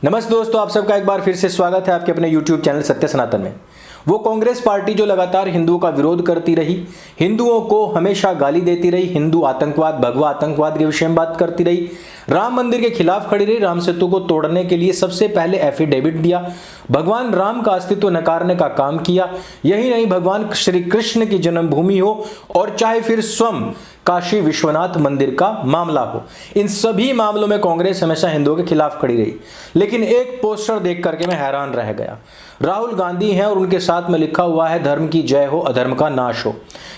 नमस्ते दोस्तों, आप सबका एक बार फिर से स्वागत है आपके अपने YouTube चैनल सत्य सनातन में। वो कांग्रेस पार्टी जो लगातार हिंदुओं का विरोध करती रही, हिंदुओं को हमेशा गाली देती रही, हिंदू आतंकवाद, भगवा आतंकवाद के विषय में बात करती रही, राम मंदिर के खिलाफ खड़ी रही, राम सेतु को तोड़ने के लिए सबसे पहले एफिडेविट दिया, भगवान राम का अस्तित्व नकारने का काम किया। यही नहीं, भगवान श्री कृष्ण की जन्मभूमि हो और चाहे फिर स्वयं काशी विश्वनाथ मंदिर का मामला हो, इन सभी मामलों में कांग्रेस हमेशा हिंदुओं के खिलाफ खड़ी रही। लेकिन एक पोस्टर देख करके मैं हैरान रह गया। राहुल गांधी हैं और उनके साथ में लिखा हुआ है धर्म की जय हो, अधर्म का नाश हो।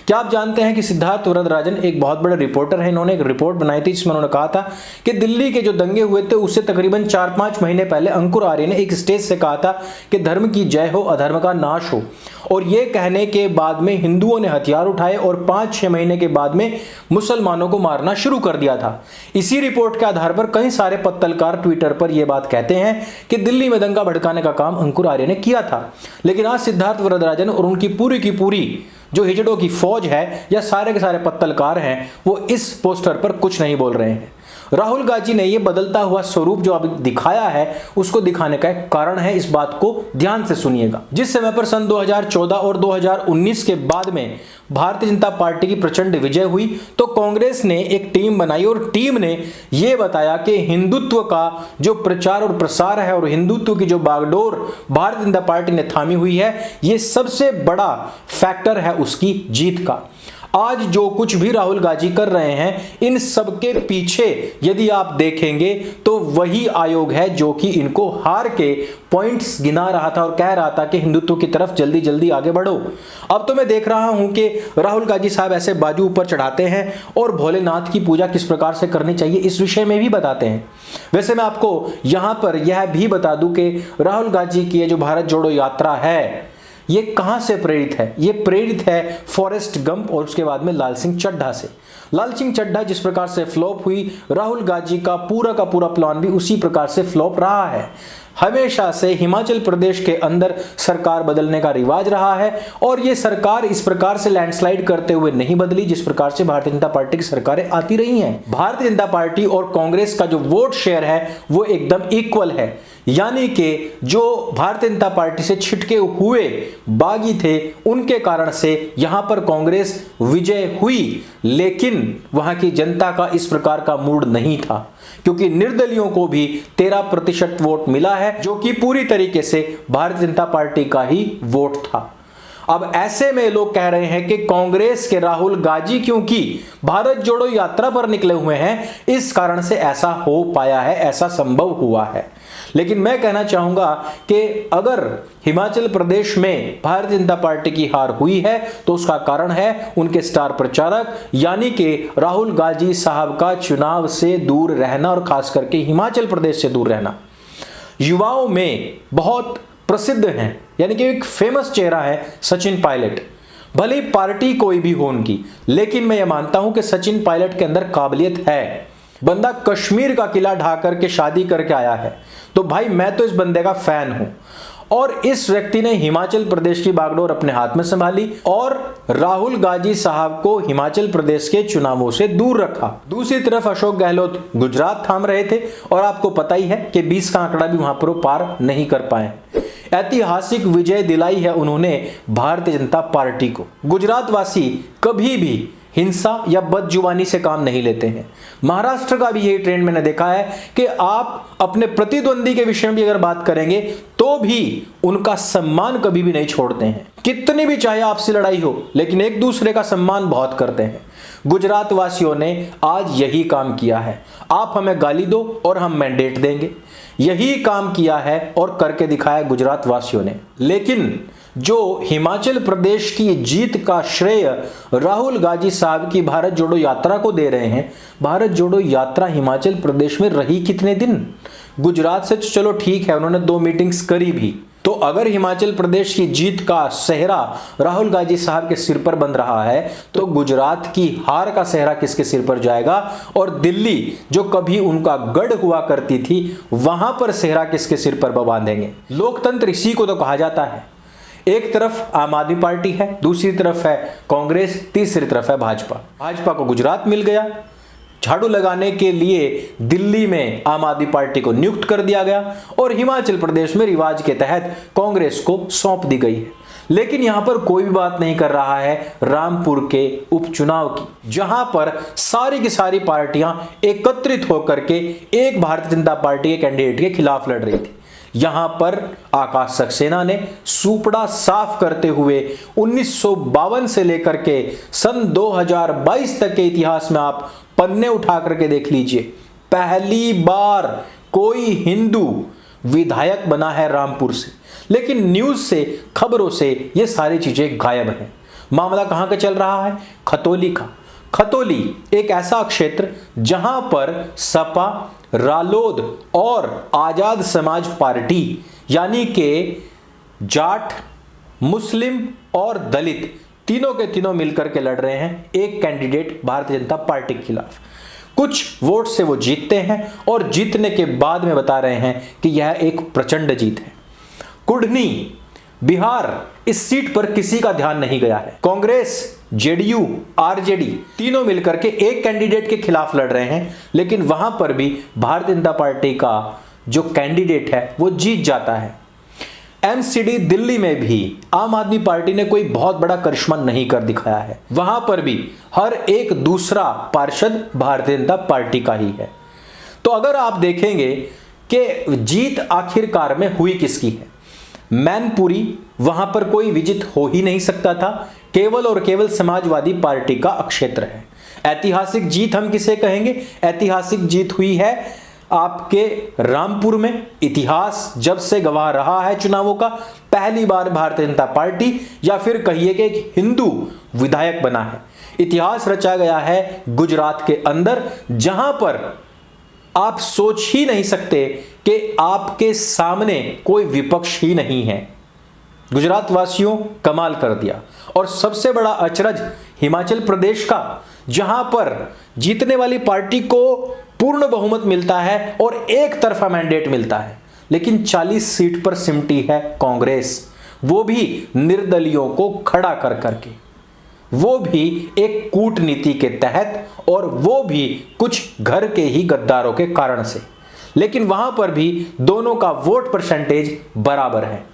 क्या आप जानते हैं कि सिद्धार्थ वरदराजन एक बहुत बड़े रिपोर्टर हैं। इन्होंने एक रिपोर्ट बनाई थी जिसमें उन्होंने कहा था कि दिल्ली के जो दंगे हुए थे उससे तकरीबन 4-5 महीने पहले अंकुर आर्य ने एक स्टेज से कहा था कि धर्म की जय हो, अधर्म का नाश हो। और ये कहने के बाद में हिंदुओं ने हथियार उठाए और 5-6 महीने के बाद में मुसलमानों को मारना शुरू कर दिया था। इसी रिपोर्ट के आधार पर कई सारे पत्रकार ट्विटर पर यह बात कहते हैं कि दिल्ली में दंगा भड़काने का काम अंकुर आर्य ने किया था। लेकिन आज सिद्धार्थ वरदराजन और उनकी पूरी की पूरी जो हिजड़ों की फौज है या सारे के सारे पत्रकार हैं, वो इस पोस्टर पर कुछ नहीं बोल रहे हैं। राहुल गांधी ने यह बदलता हुआ स्वरूप जो अभी दिखाया है उसको दिखाने का एक कारण है, इस बात को ध्यान से सुनिएगा। जिस समय पर सन 2014 और 2019 के बाद में भारतीय जनता पार्टी की प्रचंड विजय हुई तो कांग्रेस ने एक टीम बनाई और टीम ने यह बताया कि हिंदुत्व का जो प्रचार और प्रसार है और हिंदुत्व की जो बागडोर भारतीय जनता पार्टी ने थामी हुई है, यह सबसे बड़ा फैक्टर है उसकी जीत का। आज जो कुछ भी राहुल गांधी कर रहे हैं, इन सबके पीछे यदि आप देखेंगे तो वही आयोग है जो कि इनको हार के पॉइंट्स गिना रहा था और कह रहा था कि हिंदुत्व की तरफ जल्दी जल्दी आगे बढ़ो। अब तो मैं देख रहा हूं कि राहुल गांधी साहब ऐसे बाजू ऊपर चढ़ाते हैं और भोलेनाथ की पूजा किस प्रकार से करनी चाहिए इस विषय में भी बताते हैं। वैसे मैं आपको यहां पर यह भी बता दूं कि राहुल गांधी की ये जो भारत जोड़ो यात्रा है, ये कहां से प्रेरित है? ये प्रेरित है फॉरेस्ट गंप और उसके बाद में लाल सिंह चड्ढा से। लाल सिंह चड्ढा जिस प्रकार से फ्लॉप हुई, राहुल गांधी का पूरा प्लान भी उसी प्रकार से फ्लॉप रहा है। हमेशा से हिमाचल प्रदेश के अंदर सरकार बदलने का रिवाज रहा है और ये सरकार इस प्रकार से लैंडस्लाइड करते हुए नहीं बदली जिस प्रकार से भारतीय जनता पार्टी की सरकारें आती रही हैं। भारतीय जनता पार्टी और कांग्रेस का जो वोट शेयर है वो एकदम इक्वल है, यानी कि जो भारतीय जनता पार्टी से छिटके हुए बागी थे उनके कारण से यहां पर कांग्रेस विजय हुई। लेकिन वहां की जनता का इस प्रकार का मूड नहीं था क्योंकि निर्दलियों को भी 13% वोट मिला है जो कि पूरी तरीके से भारतीय जनता पार्टी का ही वोट था। अब ऐसे में लोग कह रहे हैं कि कांग्रेस के राहुल गांधी क्योंकि भारत जोड़ो यात्रा पर निकले हुए हैं इस कारण से ऐसा हो पाया है, ऐसा संभव हुआ है। लेकिन मैं कहना चाहूंगा कि अगर हिमाचल प्रदेश में भारतीय जनता पार्टी की हार हुई है तो उसका कारण है उनके स्टार प्रचारक यानी कि राहुल गांधी साहब का चुनाव से दूर रहना और खास करके हिमाचल प्रदेश से दूर रहना। युवाओं में बहुत प्रसिद्ध हैं, यानी कि एक फेमस चेहरा है सचिन पायलट। भले पार्टी कोई भी हो उनकी, लेकिन मैं ये मानता हूं कि सचिन पायलट के अंदर काबिलियत है। बंदा कश्मीर का किला ढा करके शादी करके आया है, तो भाई मैं तो इस बंदे का फैन हूं। और इस व्यक्ति ने हिमाचल प्रदेश की बागडोर अपने हाथ में संभाली और राहुल गांधी साहब को हिमाचल प्रदेश के चुनावों से दूर रखा। दूसरी तरफ अशोक गहलोत गुजरात थाम रहे थे और आपको पता ही है कि 20 का आंकड़ा भी वहां पर पार नहीं कर पाए। ऐतिहासिक विजय दिलाई है उन्होंने भारतीय जनता पार्टी को। गुजरात वासी कभी भी हिंसा या बदजुबानी से काम नहीं लेते हैं। महाराष्ट्र का भी यही ट्रेंड मैंने देखा है कि आप अपने प्रतिद्वंदी के विषय में भी अगर बात करेंगे तो भी उनका सम्मान कभी भी नहीं छोड़ते हैं। कितनी भी चाहे आपसी लड़ाई हो, लेकिन एक दूसरे का सम्मान बहुत करते हैं। गुजरात वासियों ने आज यही काम किया है। आप हमें गाली दो और हम मैंडेट देंगे, यही काम किया है और करके दिखाया गुजरात वासियों ने। लेकिन जो हिमाचल प्रदेश की जीत का श्रेय राहुल गांधी साहब की भारत जोड़ो यात्रा को दे रहे हैं। भारत जोड़ो यात्रा हिमाचल प्रदेश में रही कितने दिन? गुजरात से चलो ठीक है, उन्होंने 2 मीटिंग्स करी भी, तो अगर हिमाचल प्रदेश की जीत का सेहरा राहुल गांधी साहब के सिर पर बन रहा है तो गुजरात की हार का सेहरा किसके सिर पर जाएगा? और दिल्ली जो कभी उनका गढ़ हुआ करती थी वहां पर सेहरा किसके सिर पर बांधेंगे? लोकतंत्र इसी को तो कहा जाता है। एक तरफ आम आदमी पार्टी है, दूसरी तरफ है कांग्रेस, तीसरी तरफ है भाजपा। भाजपा को गुजरात मिल गया, झाड़ू लगाने के लिए दिल्ली में आम आदमी पार्टी को नियुक्त कर दिया गया और हिमाचल प्रदेश में रिवाज के तहत कांग्रेस को सौंप दी गई है। लेकिन यहां पर कोई भी बात नहीं कर रहा है रामपुर के उपचुनाव की, जहां पर सारी की सारी पार्टियां एकत्रित होकर के एक भारतीय जनता पार्टी के कैंडिडेट के खिलाफ लड़ रही थी। यहां पर आकाश सक्सेना ने सुपड़ा साफ करते हुए 1952 से लेकर के सन 2022 तक के इतिहास में आप पन्ने उठा करके देख लीजिए, पहली बार कोई हिंदू विधायक बना है रामपुर से। लेकिन न्यूज से, खबरों से ये सारी चीजें गायब हैं। मामला कहां का चल रहा है? खतौली का। खतौली एक ऐसा क्षेत्र जहां पर सपा, रालोद और आजाद समाज पार्टी यानी के जाट, मुस्लिम और दलित तीनों के तीनों मिलकर के लड़ रहे हैं एक कैंडिडेट भारतीय जनता पार्टी के खिलाफ। कुछ वोट से वो जीतते हैं और जीतने के बाद में बता रहे हैं कि यह एक प्रचंड जीत है। कुढ़नी, बिहार, इस सीट पर किसी का ध्यान नहीं गया है। कांग्रेस, जेडीयू, आरजेडी तीनों मिलकर के एक कैंडिडेट के खिलाफ लड़ रहे हैं, लेकिन वहां पर भी भारतीय जनता पार्टी का जो कैंडिडेट है वो जीत जाता है। एमसीडी दिल्ली में भी आम आदमी पार्टी ने कोई बहुत बड़ा करिश्मा नहीं कर दिखाया है। वहां पर भी हर एक दूसरा पार्षद भारतीय जनता पार्टी का ही है। तो अगर आप देखेंगे कि जीत आखिरकार में हुई किसकी है, मैनपुरी वहां पर कोई विजित हो ही नहीं सकता था, केवल और केवल समाजवादी पार्टी का क्षेत्र है। ऐतिहासिक जीत हम किसे कहेंगे? ऐतिहासिक जीत हुई है आपके रामपुर में। इतिहास जब से गवाह रहा है चुनावों का, पहली बार भारतीय जनता पार्टी या फिर कहिए कि एक हिंदू विधायक बना है। इतिहास रचा गया है गुजरात के अंदर, जहां पर आप सोच ही नहीं सकते कि आपके सामने कोई विपक्ष ही नहीं है। गुजरात वासियों कमाल कर दिया। और सबसे बड़ा अचरज हिमाचल प्रदेश का, जहां पर जीतने वाली पार्टी को पूर्ण बहुमत मिलता है और एक तरफा मैंडेट मिलता है, लेकिन 40 सीट पर सिमटी है कांग्रेस, वो भी निर्दलियों को खड़ा कर करके, वो भी एक कूटनीति के तहत और वो भी कुछ घर के ही गद्दारों के कारण से। लेकिन वहां पर भी दोनों का वोट परसेंटेज बराबर है।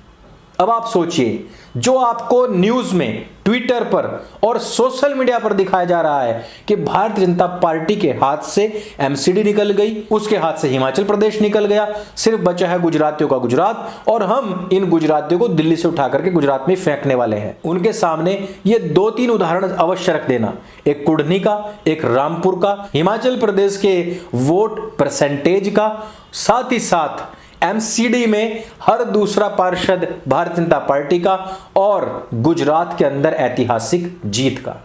अब आप सोचिए, जो आपको न्यूज में, ट्विटर पर और सोशल मीडिया पर दिखाया जा रहा है कि भारतीय जनता पार्टी के हाथ से एमसीडी निकल गई, उसके हाथ से हिमाचल प्रदेश निकल गया, सिर्फ बचा है गुजरातियों का गुजरात, और हम इन गुजरातियों को दिल्ली से उठा करके गुजरात में फेंकने वाले हैं। उनके सामने ये 2-3 उदाहरण अवश्य रख देना, एक कुढ़नी का, एक रामपुर का, हिमाचल प्रदेश के वोट परसेंटेज का, साथ ही साथ एमसीडी में हर दूसरा पार्षद भारतीय जनता पार्टी का और गुजरात के अंदर ऐतिहासिक जीत का।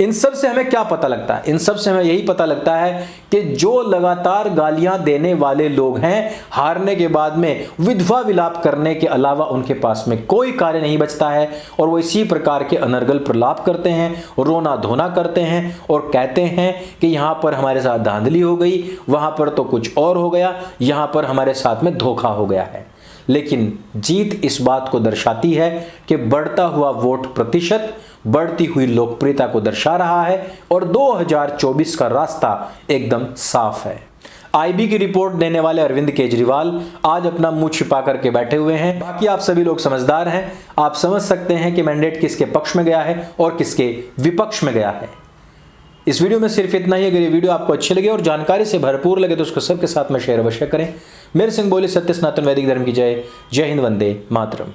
इन सब से हमें क्या पता लगता है? इन सब से हमें यही पता लगता है कि जो लगातार गालियां देने वाले लोग हैं, हारने के बाद में विधवा विलाप करने के अलावा उनके पास में कोई कार्य नहीं बचता है और वो इसी प्रकार के अनर्गल प्रलाप करते हैं, रोना धोना करते हैं और कहते हैं कि यहाँ पर हमारे साथ धांधली हो गई, वहाँ पर तो कुछ और हो गया, यहाँ पर हमारे साथ में धोखा हो गया है। लेकिन जीत इस बात को दर्शाती है कि बढ़ता हुआ वोट प्रतिशत बढ़ती हुई लोकप्रियता को दर्शा रहा है और 2024 का रास्ता एकदम साफ है। आईबी की रिपोर्ट देने वाले अरविंद केजरीवाल आज अपना मुंह छिपा करके बैठे हुए हैं। बाकी आप सभी लोग समझदार हैं, आप समझ सकते हैं कि मैंडेट किसके पक्ष में गया है और किसके विपक्ष में गया है। इस वीडियो में सिर्फ इतना ही। अगर ये वीडियो आपको अच्छी लगे और जानकारी से भरपूर लगे तो उसको सबके साथ में शेयर अवश्य करें। मेरे सिंह बोले, सत्य सनातन वैदिक धर्म की जय। जय हिंद, वंदे मातरम।